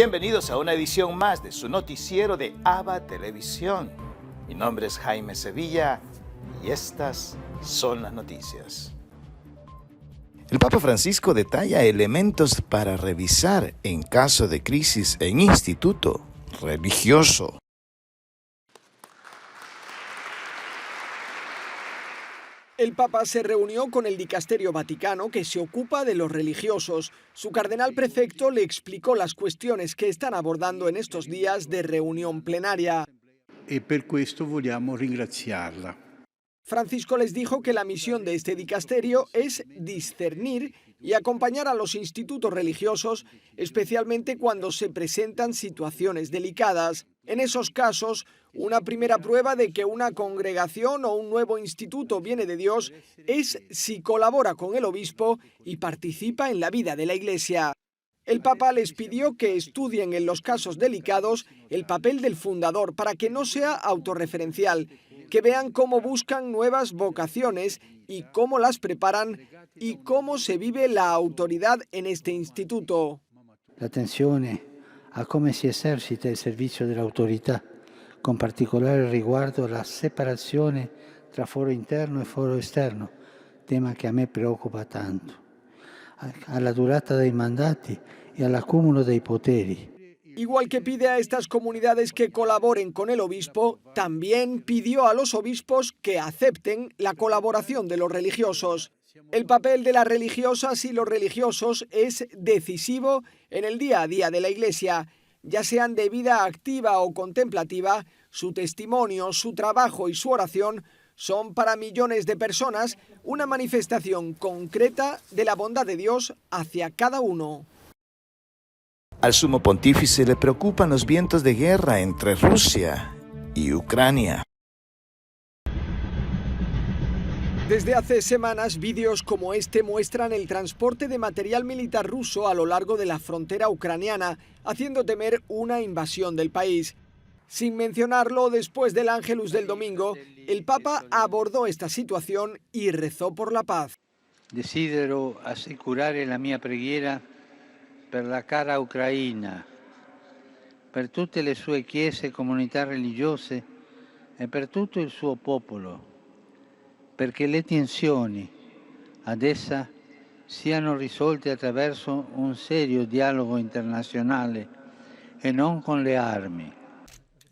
Bienvenidos a una edición más de su noticiero de ABA Televisión. Mi nombre es Jaime Sevilla y estas son las noticias. El Papa Francisco detalla elementos para revisar en caso de crisis en instituto religioso. El Papa se reunió con el Dicasterio Vaticano que se ocupa de los religiosos. Su cardenal prefecto le explicó las cuestiones que están abordando en estos días de reunión plenaria. E per questo vogliamo ringraziarla. Francisco les dijo que la misión de este dicasterio es discernir y acompañar a los institutos religiosos, especialmente cuando se presentan situaciones delicadas. En esos casos, una primera prueba de que una congregación o un nuevo instituto viene de Dios es si colabora con el obispo y participa en la vida de la Iglesia. El Papa les pidió que estudien en los casos delicados el papel del fundador para que no sea autorreferencial, que vean cómo buscan nuevas vocaciones y cómo las preparan y cómo se vive la autoridad en este instituto. La attenzione a come si esercita il servizio dell'autorità, con particolare riguardo alla separazione tra foro interno e foro esterno, tema che a me preoccupa tanto, alla durata dei mandati e all'accumulo dei poteri. Igual que pide a estas comunidades que colaboren con el obispo, también pidió a los obispos que acepten la colaboración de los religiosos. El papel de las religiosas y los religiosos es decisivo en el día a día de la Iglesia. Ya sean de vida activa o contemplativa, su testimonio, su trabajo y su oración son para millones de personas una manifestación concreta de la bondad de Dios hacia cada uno. Al sumo pontífice le preocupan los vientos de guerra entre Rusia y Ucrania. Desde hace semanas, vídeos como este muestran el transporte de material militar ruso a lo largo de la frontera ucraniana, haciendo temer una invasión del país. Sin mencionarlo, después del Ángelus del domingo, el Papa abordó esta situación y rezó por la paz. Desidero assicurare la mia preghiera per la cara Ucraina, per tutte le sue chiese e comunità religiose e per tutto il suo popolo, perché le tensioni ad essa siano risolte attraverso un serio dialogo internazionale e non con le armi.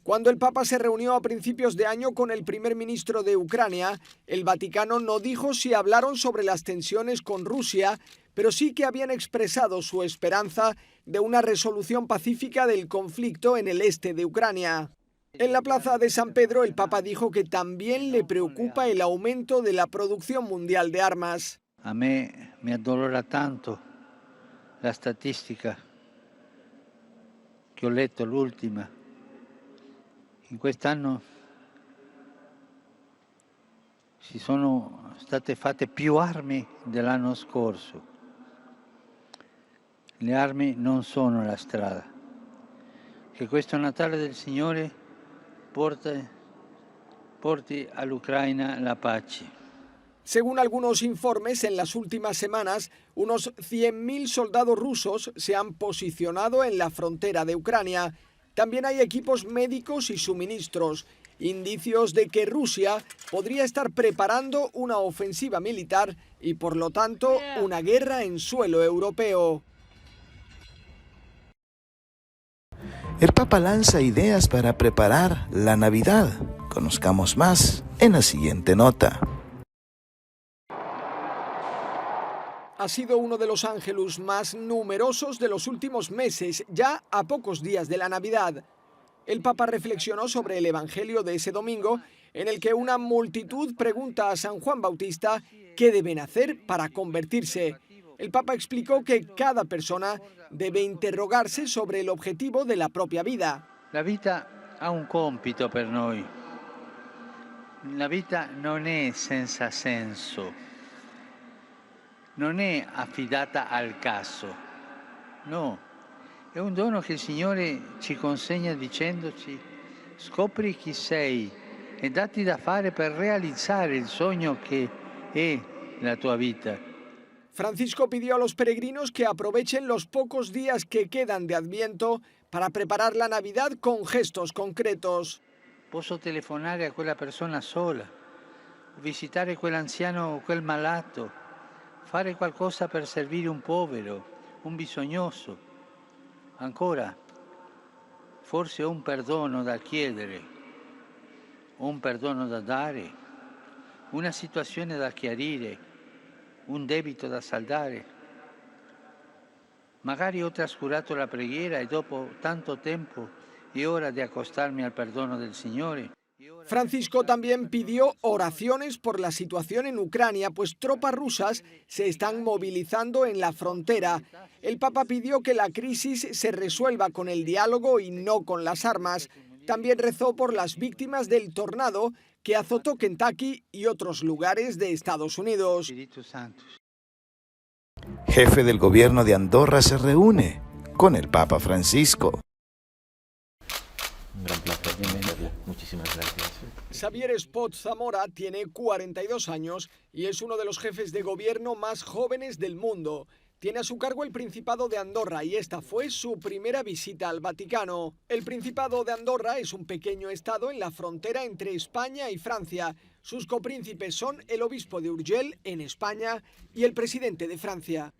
Cuando el Papa se reunió a principios de año con el primer ministro de Ucrania, el Vaticano no dijo si hablaron sobre las tensiones con Rusia, pero sí que habían expresado su esperanza de una resolución pacífica del conflicto en el este de Ucrania. En la plaza de San Pedro, el Papa dijo que también le preocupa el aumento de la producción mundial de armas. A me addolora tanto la statistica che ho letto, l'ultima. In quest'anno si sono state fatte più armi dell'anno scorso. Le armi non sono la strada. Che questo Natale del Signore porti all'Ucraina la pace. Según algunos informes, en las últimas semanas, unos 100.000 soldados rusos se han posicionado en la frontera de Ucrania. También hay equipos médicos y suministros, indicios de que Rusia podría estar preparando una ofensiva militar y, por lo tanto, una guerra en suelo europeo. El Papa lanza ideas para preparar la Navidad. Conozcamos más en la siguiente nota. Ha sido uno de los ángelus más numerosos de los últimos meses, ya a pocos días de la Navidad. El Papa reflexionó sobre el Evangelio de ese domingo, en el que una multitud pregunta a San Juan Bautista qué deben hacer para convertirse. El Papa explicó que cada persona debe interrogarse sobre el objetivo de la propia vida. La vita ha un compito per noi. La vita non è senza senso. Non è affidata al caso, no, è un dono che il Signore ci consegna dicendoci scopri chi sei e datti da fare per realizzare il sogno che è la tua vita. Francisco pidió a los peregrinos que aprovechen los pocos días que quedan de Adviento para preparar la Navidad con gestos concretos. Posso telefonare a quella persona sola, visitare quell'anziano o quel malato, fare qualcosa per servire un povero, un bisognoso. Ancora, forse ho un perdono da chiedere, ho un perdono da dare, una situazione da chiarire, un debito da saldare. Magari ho trascurato la preghiera e dopo tanto tempo è ora di accostarmi al perdono del Signore. Francisco también pidió oraciones por la situación en Ucrania, pues tropas rusas se están movilizando en la frontera. El Papa pidió que la crisis se resuelva con el diálogo y no con las armas. También rezó por las víctimas del tornado que azotó Kentucky y otros lugares de Estados Unidos. Espíritu Santo. Jefe del gobierno de Andorra se reúne con el Papa Francisco. Un gran placer, bienvenido. Muchísimas gracias. Xavier Espot Zamora tiene 42 años y es uno de los jefes de gobierno más jóvenes del mundo. Tiene a su cargo el Principado de Andorra y esta fue su primera visita al Vaticano. El Principado de Andorra es un pequeño estado en la frontera entre España y Francia. Sus copríncipes son el obispo de Urgell, en España, y el presidente de Francia.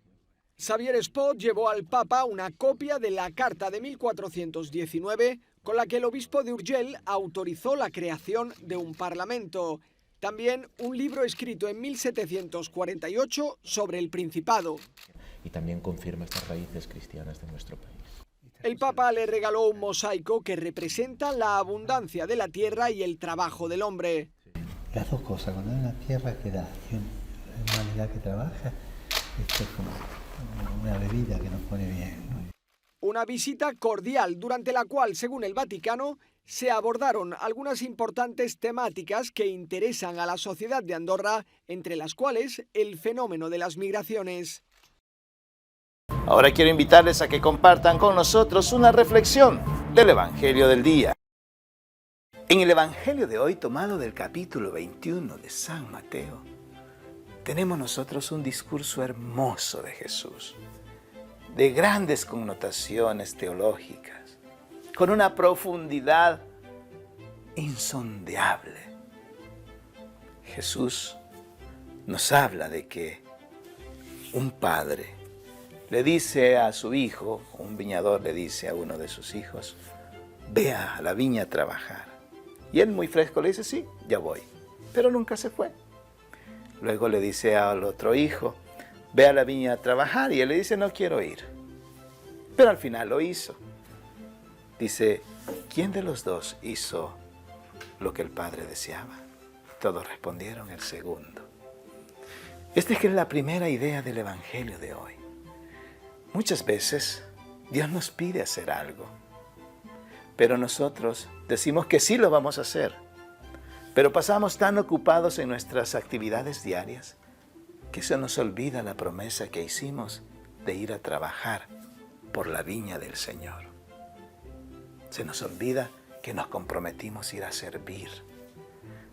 Xavier Espot llevó al Papa una copia de la Carta de 1419 con la que el obispo de Urgell autorizó la creación de un parlamento. También un libro escrito en 1748 sobre el Principado. Y también confirma estas raíces cristianas de nuestro país. El Papa le regaló un mosaico que representa la abundancia de la tierra y el trabajo del hombre. Las dos cosas, cuando hay una tierra que da y una humanidad que trabaja, esto es como una bebida que nos pone bien, ¿no? Una visita cordial durante la cual, según el Vaticano, se abordaron algunas importantes temáticas que interesan a la sociedad de Andorra, entre las cuales el fenómeno de las migraciones. Ahora quiero invitarles a que compartan con nosotros una reflexión del Evangelio del día. En el Evangelio de hoy, tomado del capítulo 21 de San Mateo, tenemos nosotros un discurso hermoso de Jesús, de grandes connotaciones teológicas, con una profundidad insondable. Jesús nos habla de que un padre le dice a su hijo, un viñador le dice a uno de sus hijos, ve a la viña a trabajar. Y él muy fresco le dice, sí, ya voy, pero nunca se fue. Luego le dice al otro hijo, ve a la viña a trabajar, y él le dice, no quiero ir. Pero al final lo hizo. Dice, ¿quién de los dos hizo lo que el padre deseaba? Todos respondieron, el segundo. Esta es la primera idea del Evangelio de hoy. Muchas veces Dios nos pide hacer algo, pero nosotros decimos que sí lo vamos a hacer, pero pasamos tan ocupados en nuestras actividades diarias que se nos olvida la promesa que hicimos de ir a trabajar por la viña del Señor. Se nos olvida que nos comprometimos a ir a servir.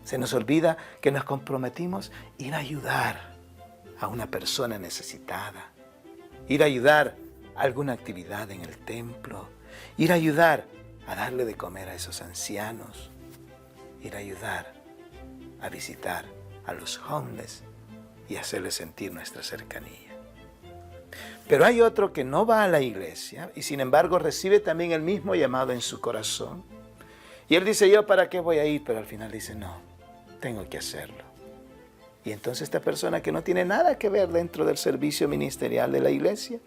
Se nos olvida que nos comprometimos a ir a ayudar a una persona necesitada, ir a ayudar a alguna actividad en el templo, ir a ayudar a darle de comer a esos ancianos, ir a ayudar a visitar a los homeless y hacerles sentir nuestra cercanía. Pero hay otro que no va a la iglesia y sin embargo recibe también el mismo llamado en su corazón. Y él dice, ¿yo para qué voy a ir? Pero al final dice, no, tengo que hacerlo. Y entonces esta persona que no tiene nada que ver dentro del servicio ministerial de la iglesia,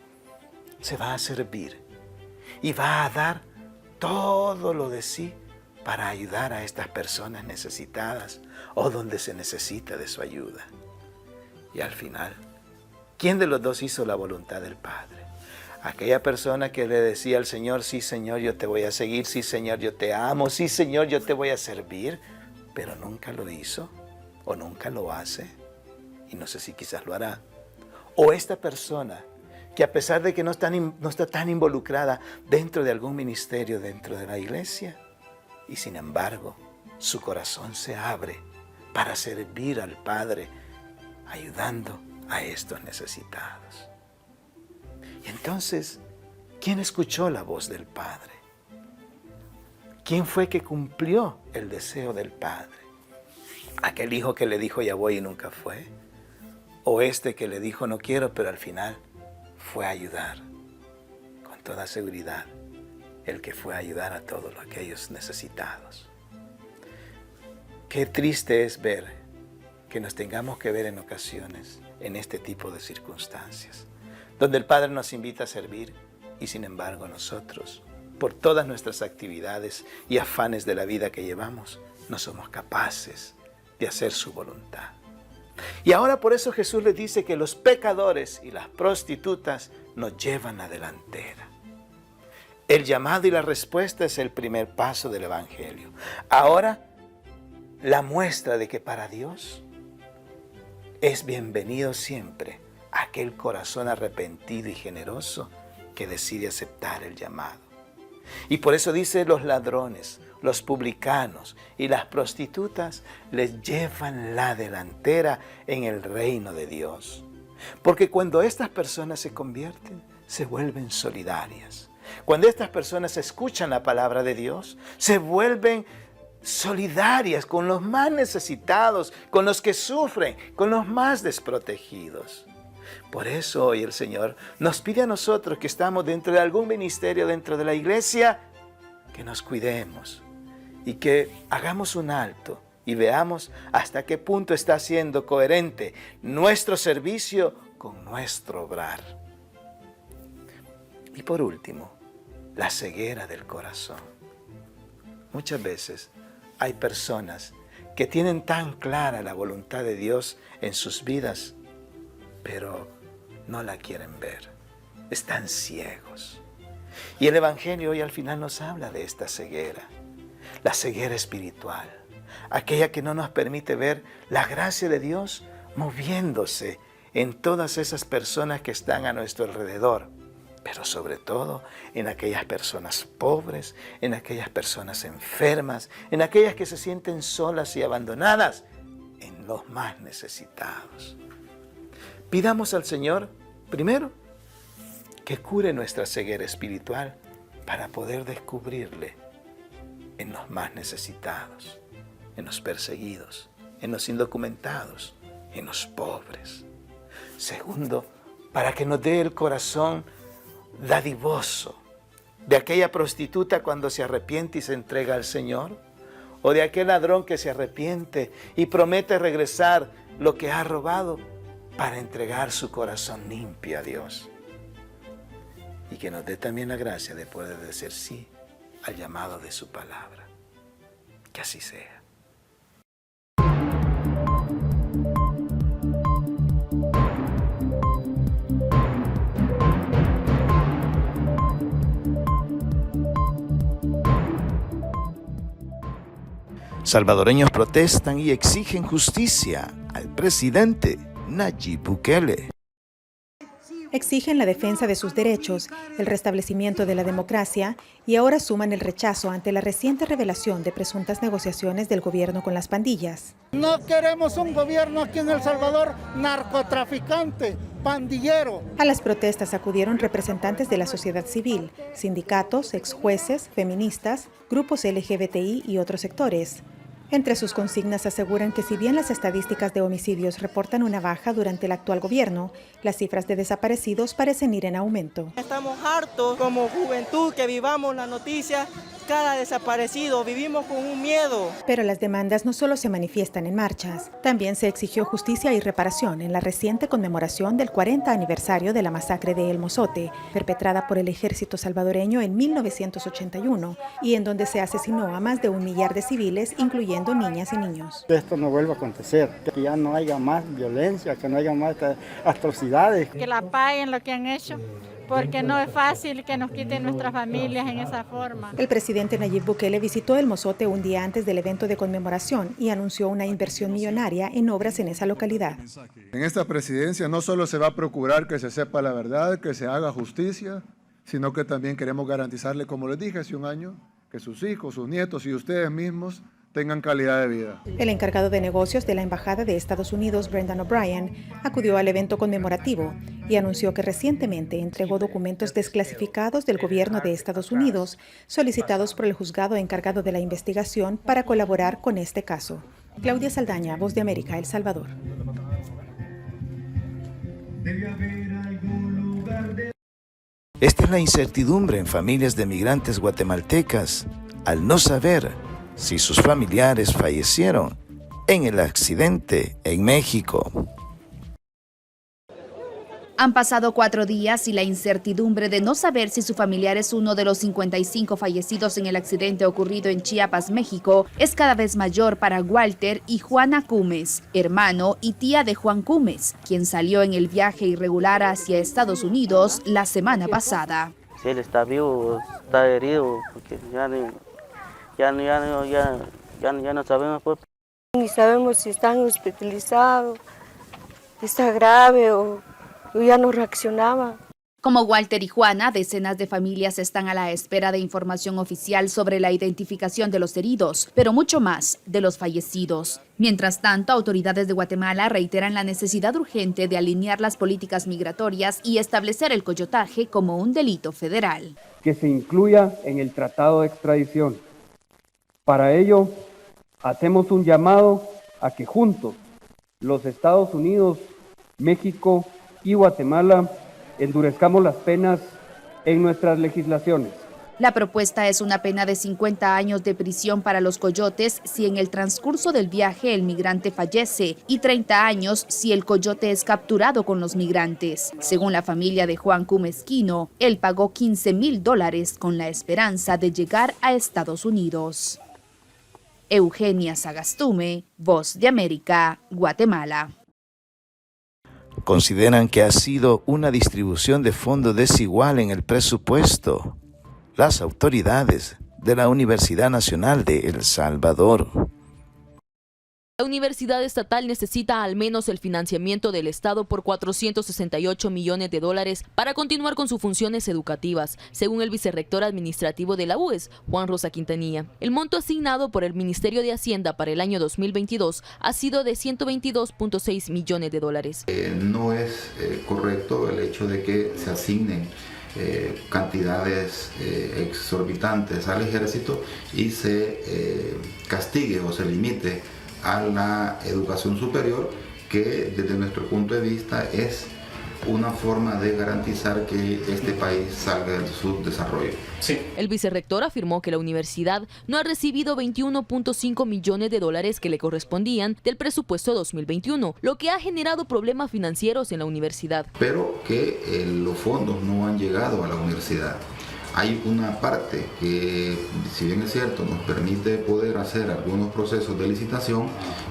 se va a servir y va a dar todo lo de sí para ayudar a estas personas necesitadas o donde se necesita de su ayuda. Y al final, ¿quién de los dos hizo la voluntad del Padre? Aquella persona que le decía al Señor, sí Señor, yo te voy a seguir, sí Señor, yo te amo, sí Señor, yo te voy a servir, pero nunca lo hizo o nunca lo hace, y no sé si quizás lo hará. O esta persona que a pesar de que no está tan involucrada dentro de algún ministerio dentro de la iglesia, y sin embargo su corazón se abre para servir al Padre, ayudando a estos necesitados. Y entonces, ¿quién escuchó la voz del Padre? ¿Quién fue que cumplió el deseo del Padre? ¿Aquel hijo que le dijo ya voy y nunca fue? ¿O este que le dijo no quiero, pero al final fue a ayudar? Con toda seguridad, el que fue a ayudar a todos aquellos necesitados. Qué triste es ver que nos tengamos que ver en ocasiones en este tipo de circunstancias, donde el Padre nos invita a servir y sin embargo nosotros, por todas nuestras actividades y afanes de la vida que llevamos, no somos capaces de hacer su voluntad. Y ahora por eso Jesús les dice que los pecadores y las prostitutas nos llevan a delantera. El llamado y la respuesta es el primer paso del Evangelio. Ahora, la muestra de que para Dios es bienvenido siempre aquel corazón arrepentido y generoso que decide aceptar el llamado. Y por eso dice los ladrones, los publicanos y las prostitutas les llevan la delantera en el reino de Dios. Porque cuando estas personas se convierten, se vuelven solidarias. Cuando estas personas escuchan la palabra de Dios, se vuelven solidarias con los más necesitados, con los que sufren, con los más desprotegidos. Por eso hoy el Señor nos pide a nosotros que estamos dentro de algún ministerio, dentro de la iglesia, que nos cuidemos y que hagamos un alto y veamos hasta qué punto está siendo coherente nuestro servicio con nuestro obrar. Y por último, la ceguera del corazón. Muchas veces hay personas que tienen tan clara la voluntad de Dios en sus vidas, pero no la quieren ver. Están ciegos. Y el Evangelio hoy al final nos habla de esta ceguera. La ceguera espiritual. Aquella que no nos permite ver la gracia de Dios moviéndose en todas esas personas que están a nuestro alrededor. Pero sobre todo en aquellas personas pobres, en aquellas personas enfermas, en aquellas que se sienten solas y abandonadas, en los más necesitados. Pidamos al Señor, primero, que cure nuestra ceguera espiritual para poder descubrirle en los más necesitados, en los perseguidos, en los indocumentados, en los pobres. Segundo, para que nos dé el corazón dadivoso de aquella prostituta cuando se arrepiente y se entrega al Señor, o de aquel ladrón que se arrepiente y promete regresar lo que ha robado para entregar su corazón limpio a Dios. Y que nos dé también la gracia de poder decir sí al llamado de su palabra. Que así sea. Salvadoreños protestan y exigen justicia al presidente Nayib Bukele. Exigen la defensa de sus derechos, el restablecimiento de la democracia y ahora suman el rechazo ante la reciente revelación de presuntas negociaciones del gobierno con las pandillas. No queremos un gobierno aquí en El Salvador narcotraficante, pandillero. A las protestas acudieron representantes de la sociedad civil, sindicatos, exjueces, feministas, grupos LGBTI y otros sectores. Entre sus consignas aseguran que si bien las estadísticas de homicidios reportan una baja durante el actual gobierno, las cifras de desaparecidos parecen ir en aumento. Estamos hartos como juventud que vivamos la noticia, cada desaparecido, vivimos con un miedo. Pero las demandas no solo se manifiestan en marchas, también se exigió justicia y reparación en la reciente conmemoración del 40 aniversario de la masacre de El Mozote, perpetrada por el ejército salvadoreño en 1981 y en donde se asesinó a más de 1 millar de civiles, incluyendo niñas y niños. Que esto no vuelva a acontecer, que ya no haya más violencia, que no haya más atrocidades. Que la paguen lo que han hecho, porque no es fácil que nos quiten nuestras familias en esa forma. El presidente Nayib Bukele visitó El Mozote un día antes del evento de conmemoración y anunció una inversión millonaria en obras en esa localidad. En esta presidencia no solo se va a procurar que se sepa la verdad, que se haga justicia, sino que también queremos garantizarle, como les dije hace un año, que sus hijos, sus nietos y ustedes mismos tengan calidad de vida. El encargado de negocios de la Embajada de Estados Unidos, Brendan O'Brien, acudió al evento conmemorativo y anunció que recientemente entregó documentos desclasificados del gobierno de Estados Unidos solicitados por el juzgado encargado de la investigación para colaborar con este caso. Claudia Saldaña, Voz de América, El Salvador. Esta es la incertidumbre en familias de migrantes guatemaltecas al no saber si sus familiares fallecieron en el accidente en México. Han pasado 4 días y la incertidumbre de no saber si su familiar es uno de los 55 fallecidos en el accidente ocurrido en Chiapas, México, es cada vez mayor para Walter y Juana Cumes, hermano y tía de Juan Cumes, quien salió en el viaje irregular hacia Estados Unidos la semana pasada. Si él está vivo o está herido, porque ya no sabemos. Pues. Ni sabemos si están hospitalizados, está grave o ya no reaccionaba. Como Walter y Juana, decenas de familias están a la espera de información oficial sobre la identificación de los heridos, pero mucho más de los fallecidos. Mientras tanto, autoridades de Guatemala reiteran la necesidad urgente de alinear las políticas migratorias y establecer el coyotaje como un delito federal. Que se incluya en el tratado de extradición. Para ello, hacemos un llamado a que juntos, los Estados Unidos, México y Guatemala, endurezcamos las penas en nuestras legislaciones. La propuesta es una pena de 50 años de prisión para los coyotes si en el transcurso del viaje el migrante fallece y 30 años si el coyote es capturado con los migrantes. Según la familia de Juan Cumesquino, él pagó $15,000 con la esperanza de llegar a Estados Unidos. Eugenia Sagastume, Voz de América, Guatemala. Consideran que ha sido una distribución de fondos desigual en el presupuesto. Las autoridades de la Universidad Nacional de El Salvador. La Universidad Estatal necesita al menos el financiamiento del Estado por $468 millones para continuar con sus funciones educativas, según el vicerrector administrativo de la UES, Juan Rosa Quintanilla. El monto asignado por el Ministerio de Hacienda para el año 2022 ha sido de $122.6 millones. No es correcto el hecho de que se asignen cantidades exorbitantes al ejército y se castigue o se limite a la educación superior, que desde nuestro punto de vista es una forma de garantizar que este país salga de su desarrollo. Sí. El vicerrector afirmó que la universidad no ha recibido $21.5 millones que le correspondían del presupuesto 2021, lo que ha generado problemas financieros en la universidad. Pero que los fondos no han llegado a la universidad. Hay una parte que, si bien es cierto, nos permite poder hacer algunos procesos de licitación,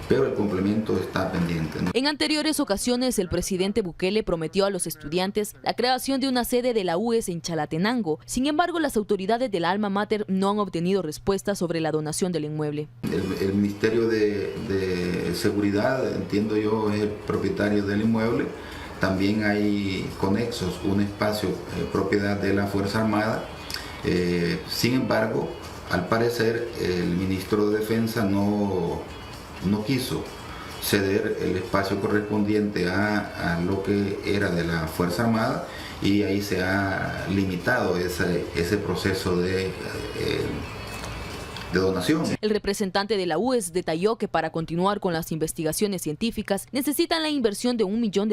pero el complemento está pendiente. En anteriores ocasiones, el presidente Bukele prometió a los estudiantes la creación de una sede de la UES en Chalatenango. Sin embargo, las autoridades de la alma mater no han obtenido respuesta sobre la donación del inmueble. El Ministerio de Seguridad, entiendo yo, es el propietario del inmueble. También hay conexos, un espacio propiedad de la Fuerza Armada. Sin embargo, al parecer, el ministro de Defensa no quiso ceder el espacio correspondiente a lo que era de la Fuerza Armada, y ahí se ha limitado ese proceso de donación. El representante de la UES detalló que para continuar con las investigaciones científicas necesitan la inversión de $1 millón,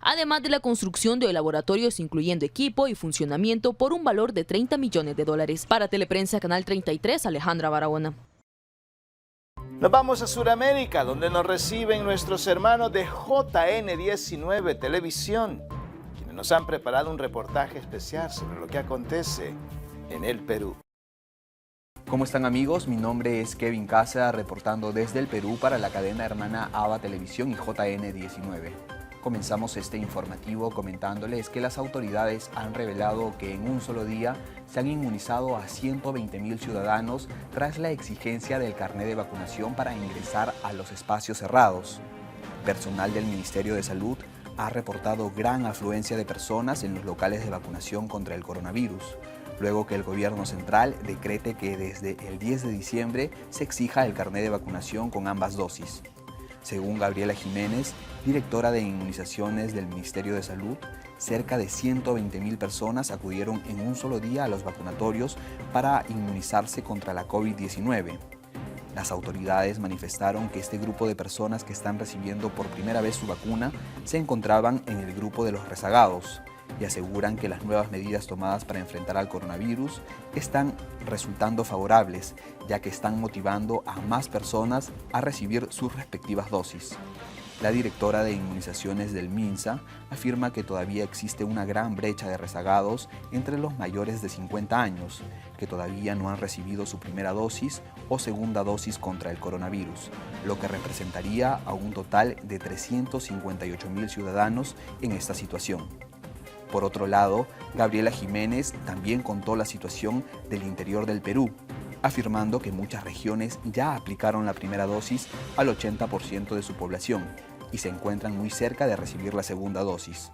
además de la construcción de laboratorios incluyendo equipo y funcionamiento por un valor de $30 millones. Para Teleprensa Canal 33, Alejandra Barahona. Nos vamos a Sudamérica, donde nos reciben nuestros hermanos de JN19 Televisión, quienes nos han preparado un reportaje especial sobre lo que acontece en el Perú. ¿Cómo están, amigos? Mi nombre es Kevin Casa, reportando desde el Perú para la cadena hermana ABA Televisión y JN19. Comenzamos este informativo comentándoles que las autoridades han revelado que en un solo día se han inmunizado a 120.000 ciudadanos tras la exigencia del carnet de vacunación para ingresar a los espacios cerrados. Personal del Ministerio de Salud ha reportado gran afluencia de personas en los locales de vacunación contra el coronavirus. luego que el gobierno central decrete que desde el 10 de diciembre se exija el carnet de vacunación con ambas dosis. Según Gabriela Jiménez, directora de inmunizaciones del Ministerio de Salud, cerca de 120.000 personas acudieron en un solo día a los vacunatorios para inmunizarse contra la COVID-19. Las autoridades manifestaron que este grupo de personas que están recibiendo por primera vez su vacuna se encontraban en el grupo de los rezagados y aseguran que las nuevas medidas tomadas para enfrentar al coronavirus están resultando favorables, ya que están motivando a más personas a recibir sus respectivas dosis. La directora de inmunizaciones del MINSA afirma que todavía existe una gran brecha de rezagados entre los mayores de 50 años, que todavía no han recibido su primera dosis o segunda dosis contra el coronavirus, lo que representaría a un total de 358.000 ciudadanos en esta situación. Por otro lado, Gabriela Jiménez también contó la situación del interior del Perú, afirmando que muchas regiones ya aplicaron la primera dosis al 80% de su población y se encuentran muy cerca de recibir la segunda dosis.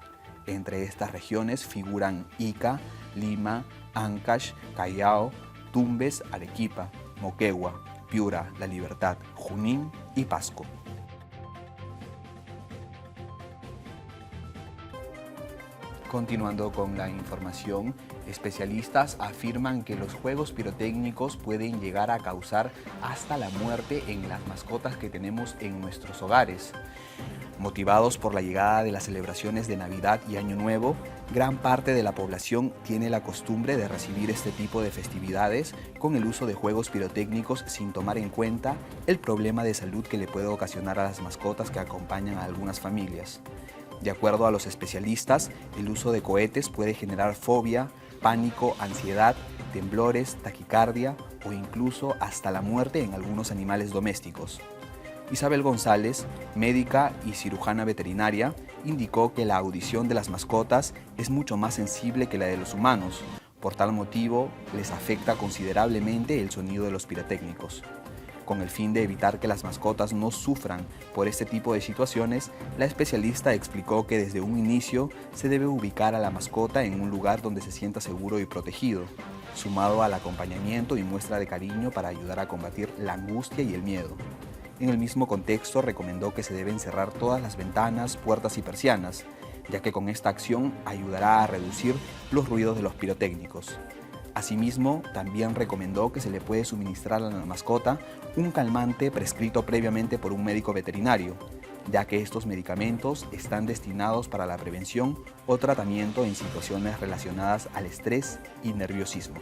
Entre estas regiones figuran Ica, Lima, Ancash, Callao, Tumbes, Arequipa, Moquegua, Piura, La Libertad, Junín y Pasco. Continuando con la información, especialistas afirman que los juegos pirotécnicos pueden llegar a causar hasta la muerte en las mascotas que tenemos en nuestros hogares. Motivados por la llegada de las celebraciones de Navidad y Año Nuevo, gran parte de la población tiene la costumbre de recibir este tipo de festividades con el uso de juegos pirotécnicos sin tomar en cuenta el problema de salud que le puede ocasionar a las mascotas que acompañan a algunas familias. De acuerdo a los especialistas, el uso de cohetes puede generar fobia, pánico, ansiedad, temblores, taquicardia o incluso hasta la muerte en algunos animales domésticos. Isabel González, médica y cirujana veterinaria, indicó que la audición de las mascotas es mucho más sensible que la de los humanos. Por tal motivo, les afecta considerablemente el sonido de los pirotécnicos. Con el fin de evitar que las mascotas no sufran por este tipo de situaciones, la especialista explicó que desde un inicio se debe ubicar a la mascota en un lugar donde se sienta seguro y protegido, sumado al acompañamiento y muestra de cariño para ayudar a combatir la angustia y el miedo. En el mismo contexto, recomendó que se deben cerrar todas las ventanas, puertas y persianas, ya que con esta acción ayudará a reducir los ruidos de los pirotécnicos. Asimismo, también recomendó que se le puede suministrar a la mascota un calmante prescrito previamente por un médico veterinario, ya que estos medicamentos están destinados para la prevención o tratamiento en situaciones relacionadas al estrés y nerviosismo.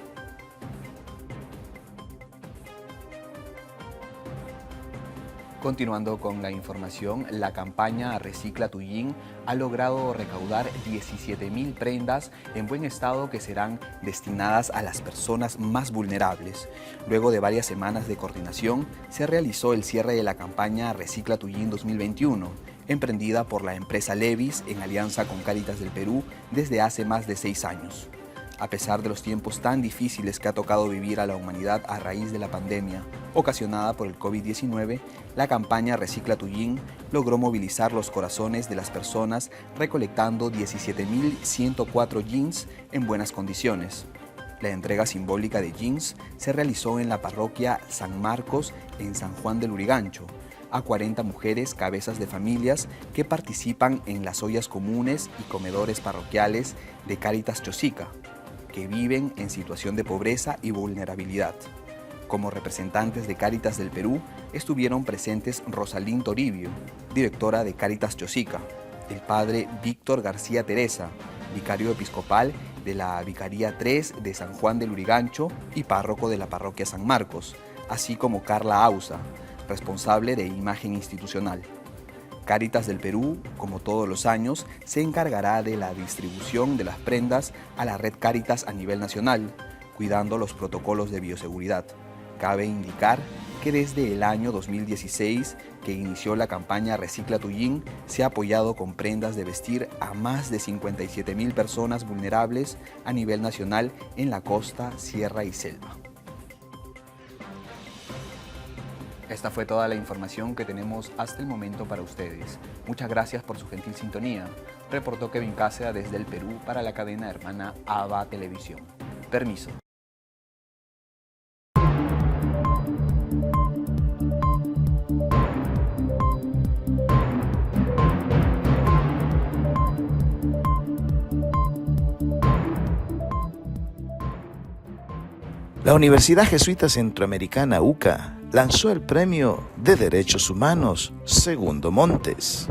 Continuando con la información, la campaña Recicla tu Jean ha logrado recaudar 17.000 prendas en buen estado que serán destinadas a las personas más vulnerables. Luego de varias semanas de coordinación, se realizó el cierre de la campaña Recicla tu Jean 2021, emprendida por la empresa Levis en alianza con Cáritas del Perú desde hace más de 6 años. A pesar de los tiempos tan difíciles que ha tocado vivir a la humanidad a raíz de la pandemia ocasionada por el COVID-19, la campaña Recicla tu Jean logró movilizar los corazones de las personas recolectando 17.104 jeans en buenas condiciones. La entrega simbólica de jeans se realizó en la parroquia San Marcos en San Juan del Lurigancho, a 40 mujeres cabezas de familias que participan en las ollas comunes y comedores parroquiales de Cáritas Chosica, que viven en situación de pobreza y vulnerabilidad. Como representantes de Cáritas del Perú, estuvieron presentes Rosalín Toribio, directora de Cáritas Chosica, el padre Víctor García Teresa, vicario episcopal de la Vicaría 3 de San Juan del Lurigancho y párroco de la parroquia San Marcos, así como Carla Ausa, responsable de imagen institucional. Cáritas del Perú, como todos los años, se encargará de la distribución de las prendas a la red Cáritas a nivel nacional, cuidando los protocolos de bioseguridad. Cabe indicar que desde el año 2016, que inició la campaña Recicla tu Jean, se ha apoyado con prendas de vestir a más de 57.000 personas vulnerables a nivel nacional en la costa, sierra y selva. Esta fue toda la información que tenemos hasta el momento para ustedes. Muchas gracias por su gentil sintonía. Reportó Kevin Cáceres desde el Perú para la cadena hermana ABA Televisión. Permiso. La Universidad Jesuita Centroamericana UCA lanzó el Premio de Derechos Humanos Segundo Montes.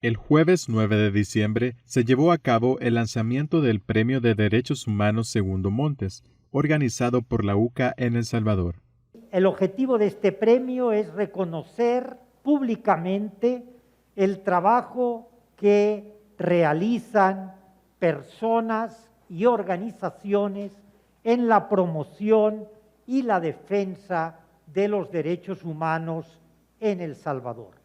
El jueves 9 de diciembre se llevó a cabo el lanzamiento del Premio de Derechos Humanos Segundo Montes, organizado por la UCA en El Salvador. El objetivo de este premio es reconocer públicamente el trabajo que realizan personas y organizaciones en la promoción y la defensa de los derechos humanos en El Salvador.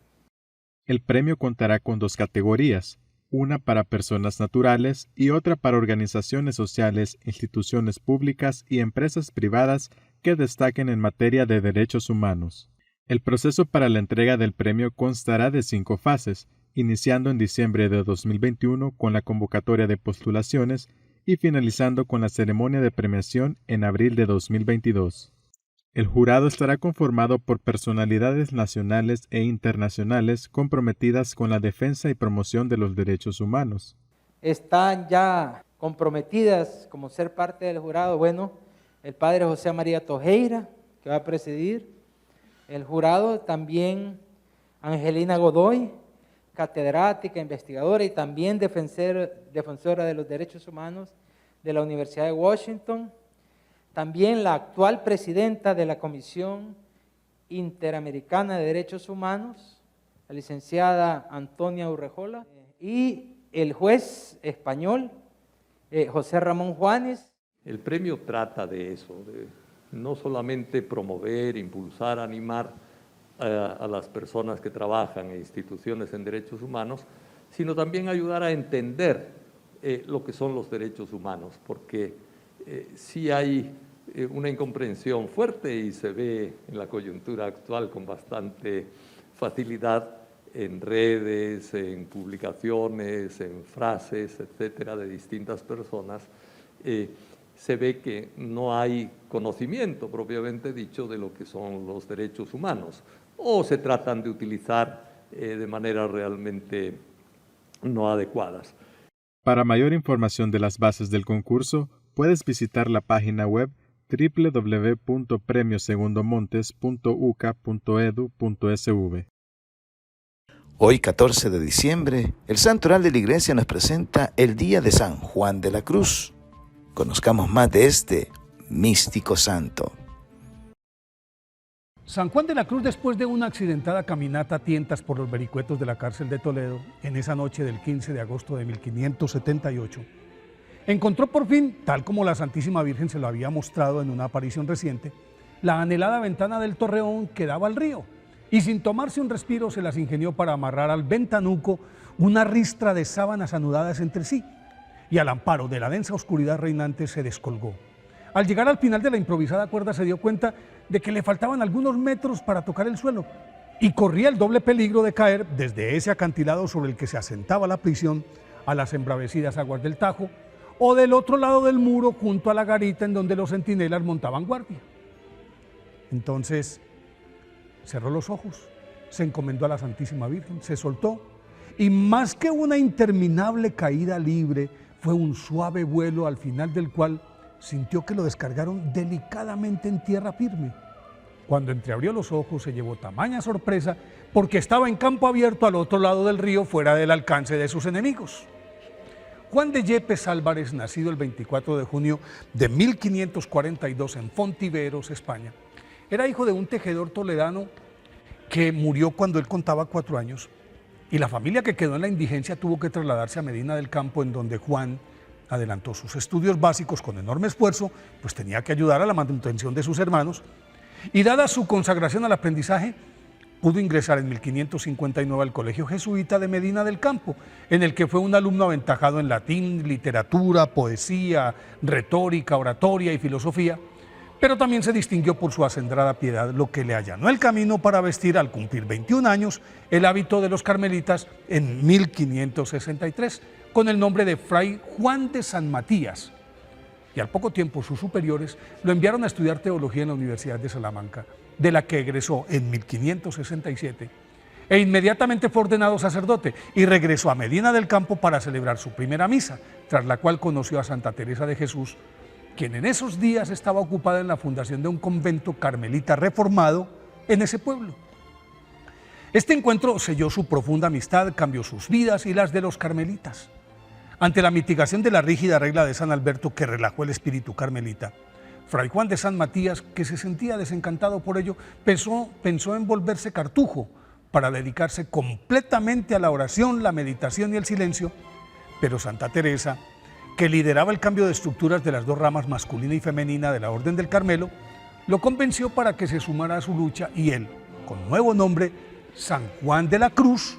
El premio contará con 2 categorías, una para personas naturales y otra para organizaciones sociales, instituciones públicas y empresas privadas que destaquen en materia de derechos humanos. El proceso para la entrega del premio constará de 5 fases, iniciando en diciembre de 2021 con la convocatoria de postulaciones y finalizando con la ceremonia de premiación en abril de 2022. El jurado estará conformado por personalidades nacionales e internacionales comprometidas con la defensa y promoción de los derechos humanos. Están ya comprometidas como ser parte del jurado, el padre José María Tojeira, que va a presidir el jurado, también Angelina Godoy, catedrática, investigadora y también defensora de los derechos humanos de la Universidad de Washington, también la actual presidenta de la Comisión Interamericana de Derechos Humanos, la licenciada Antonia Urrejola, y el juez español, José Ramón Juanes. El premio trata de eso, de no solamente promover, impulsar, animar a las personas que trabajan en instituciones en derechos humanos, sino también ayudar a entender lo que son los derechos humanos, porque sí hay una incomprensión fuerte y se ve en la coyuntura actual con bastante facilidad en redes, en publicaciones, en frases, etcétera, de distintas personas. Se ve que no hay conocimiento propiamente dicho de lo que son los derechos humanos, o se tratan de utilizar de manera realmente no adecuadas. Para mayor información de las bases del concurso, puedes visitar la página web www.premiosegundomontes.uca.edu.sv. Hoy, 14 de diciembre, el Santoral de la Iglesia nos presenta el Día de San Juan de la Cruz. Conozcamos más de este místico santo. San Juan de la Cruz, después de una accidentada caminata a tientas por los vericuetos de la cárcel de Toledo, en esa noche del 15 de agosto de 1578, encontró por fin, tal como la Santísima Virgen se lo había mostrado en una aparición reciente, la anhelada ventana del torreón que daba al río, y sin tomarse un respiro se las ingenió para amarrar al ventanuco una ristra de sábanas anudadas entre sí, y al amparo de la densa oscuridad reinante se descolgó. Al llegar al final de la improvisada cuerda se dio cuenta de que le faltaban algunos metros para tocar el suelo y corría el doble peligro de caer desde ese acantilado sobre el que se asentaba la prisión a las embravecidas aguas del Tajo o del otro lado del muro junto a la garita en donde los centinelas montaban guardia. Entonces cerró los ojos, se encomendó a la Santísima Virgen, se soltó y más que una interminable caída libre fue un suave vuelo al final del cual sintió que lo descargaron delicadamente en tierra firme. Cuando entreabrió los ojos se llevó tamaña sorpresa porque estaba en campo abierto al otro lado del río, fuera del alcance de sus enemigos. Juan de Yepes Álvarez, nacido el 24 de junio de 1542 en Fontiveros, España, era hijo de un tejedor toledano que murió cuando él contaba 4 años y la familia que quedó en la indigencia tuvo que trasladarse a Medina del Campo, en donde Juan adelantó sus estudios básicos con enorme esfuerzo, pues tenía que ayudar a la manutención de sus hermanos, y dada su consagración al aprendizaje, pudo ingresar en 1559 al Colegio Jesuita de Medina del Campo, en el que fue un alumno aventajado en latín, literatura, poesía, retórica, oratoria y filosofía, pero también se distinguió por su acendrada piedad, lo que le allanó el camino para vestir, al cumplir 21 años, el hábito de los carmelitas en 1563, con el nombre de Fray Juan de San Matías, y al poco tiempo sus superiores lo enviaron a estudiar teología en la Universidad de Salamanca, de la que egresó en 1567, e inmediatamente fue ordenado sacerdote y regresó a Medina del Campo para celebrar su primera misa, tras la cual conoció a Santa Teresa de Jesús, quien en esos días estaba ocupada en la fundación de un convento carmelita reformado en ese pueblo. Este encuentro selló su profunda amistad, cambió sus vidas y las de los carmelitas. Ante la mitigación de la rígida regla de San Alberto que relajó el espíritu carmelita, Fray Juan de San Matías, que se sentía desencantado por ello, pensó en volverse cartujo para dedicarse completamente a la oración, la meditación y el silencio, pero Santa Teresa, que lideraba el cambio de estructuras de las dos ramas masculina y femenina de la Orden del Carmelo, lo convenció para que se sumara a su lucha y él, con nuevo nombre, San Juan de la Cruz,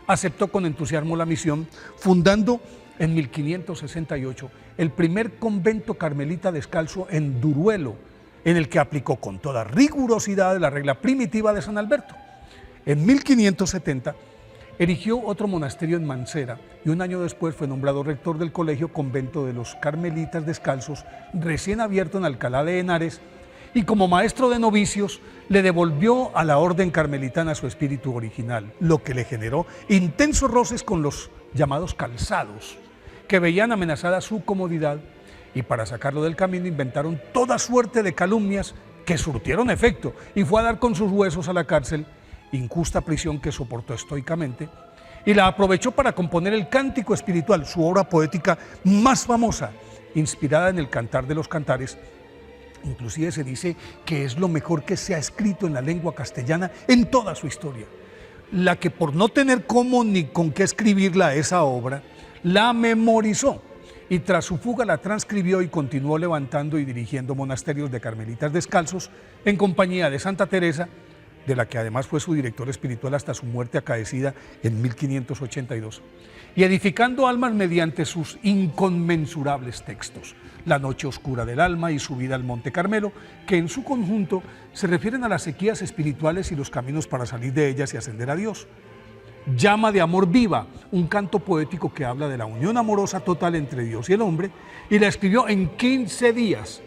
aceptó con entusiasmo la misión, fundando en 1568 el primer convento carmelita descalzo en Duruelo, en el que aplicó con toda rigurosidad la regla primitiva de San Alberto. En 1570 erigió otro monasterio en Mansera y un año después fue nombrado rector del Colegio Convento de los Carmelitas Descalzos, recién abierto en Alcalá de Henares, y como maestro de novicios le devolvió a la orden carmelitana su espíritu original, lo que le generó intensos roces con los llamados calzados, que veían amenazada su comodidad, y para sacarlo del camino inventaron toda suerte de calumnias que surtieron efecto, y fue a dar con sus huesos a la cárcel, injusta prisión que soportó estoicamente, y la aprovechó para componer el Cántico Espiritual, su obra poética más famosa, inspirada en el Cantar de los Cantares. Inclusive se dice que es lo mejor que se ha escrito en la lengua castellana en toda su historia. La que por no tener cómo ni con qué escribirla esa obra, la memorizó y tras su fuga la transcribió y continuó levantando y dirigiendo monasterios de carmelitas descalzos en compañía de Santa Teresa, de la que además fue su director espiritual hasta su muerte acaecida en 1582, y edificando almas mediante sus inconmensurables textos, La Noche Oscura del Alma y Subida al Monte Carmelo, que en su conjunto se refieren a las sequías espirituales y los caminos para salir de ellas y ascender a Dios. Llama de Amor Viva, un canto poético que habla de la unión amorosa total entre Dios y el hombre, y la escribió en 15 días.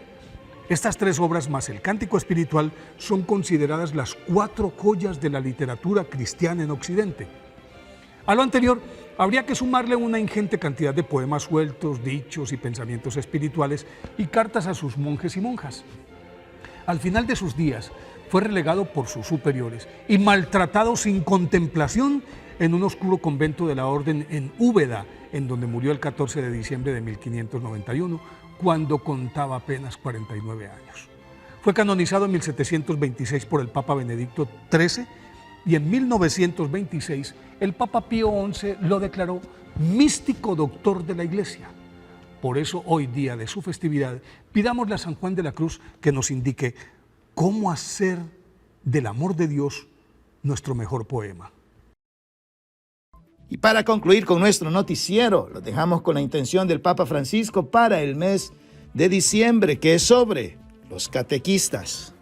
Estas tres obras más el Cántico Espiritual son consideradas las 4 joyas de la literatura cristiana en Occidente. A lo anterior, habría que sumarle una ingente cantidad de poemas sueltos, dichos y pensamientos espirituales y cartas a sus monjes y monjas. Al final de sus días, fue relegado por sus superiores y maltratado sin contemplación en un oscuro convento de la orden en Úbeda, en donde murió el 14 de diciembre de 1591, cuando contaba apenas 49 años. Fue canonizado en 1726 por el Papa Benedicto XIII y en 1926 el Papa Pío XI lo declaró místico doctor de la Iglesia. Por eso hoy día de su festividad pidámosle a San Juan de la Cruz que nos indique cómo hacer del amor de Dios nuestro mejor poema. Y para concluir con nuestro noticiero, lo dejamos con la intención del Papa Francisco para el mes de diciembre, que es sobre los catequistas.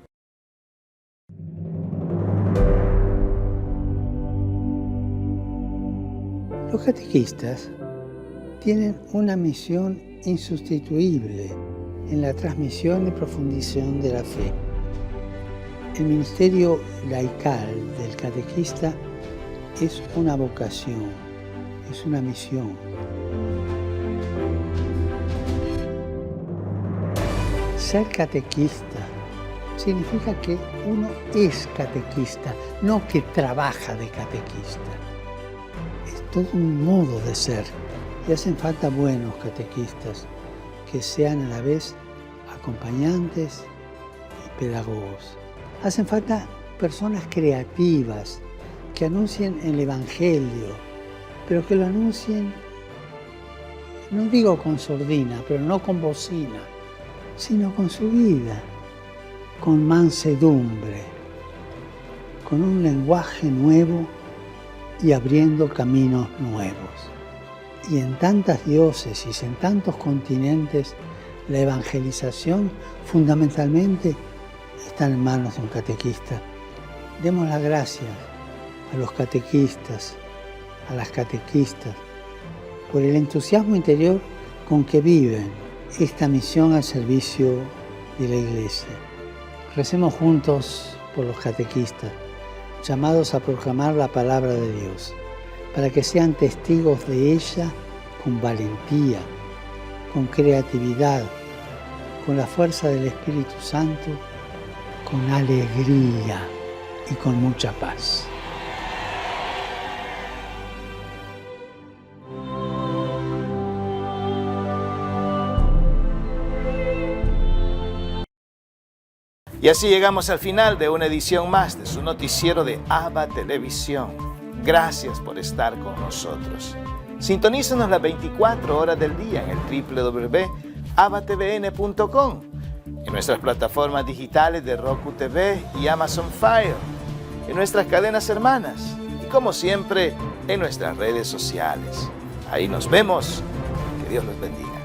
Los catequistas tienen una misión insustituible en la transmisión y profundización de la fe. El ministerio laical del catequista es una vocación, es una misión. Ser catequista significa que uno es catequista, no que trabaja de catequista. Es todo un modo de ser. Y hacen falta buenos catequistas que sean a la vez acompañantes y pedagogos. Hacen falta personas creativas que anuncien el Evangelio, pero que lo anuncien, no digo con sordina, pero no con bocina, sino con su vida, con mansedumbre, con un lenguaje nuevo y abriendo caminos nuevos. Y en tantas diócesis, en tantos continentes, la evangelización fundamentalmente está en manos de un catequista. Demos las gracias a los catequistas, a las catequistas, por el entusiasmo interior con que viven esta misión al servicio de la Iglesia. Recemos juntos por los catequistas, llamados a proclamar la palabra de Dios, para que sean testigos de ella con valentía, con creatividad, con la fuerza del Espíritu Santo, con alegría y con mucha paz. Y así llegamos al final de una edición más de su noticiero de ABA Televisión. Gracias por estar con nosotros. Sintonícenos las 24 horas del día en el www.abatvn.com, en nuestras plataformas digitales de Roku TV y Amazon Fire, en nuestras cadenas hermanas y, como siempre, en nuestras redes sociales. Ahí nos vemos. Que Dios los bendiga.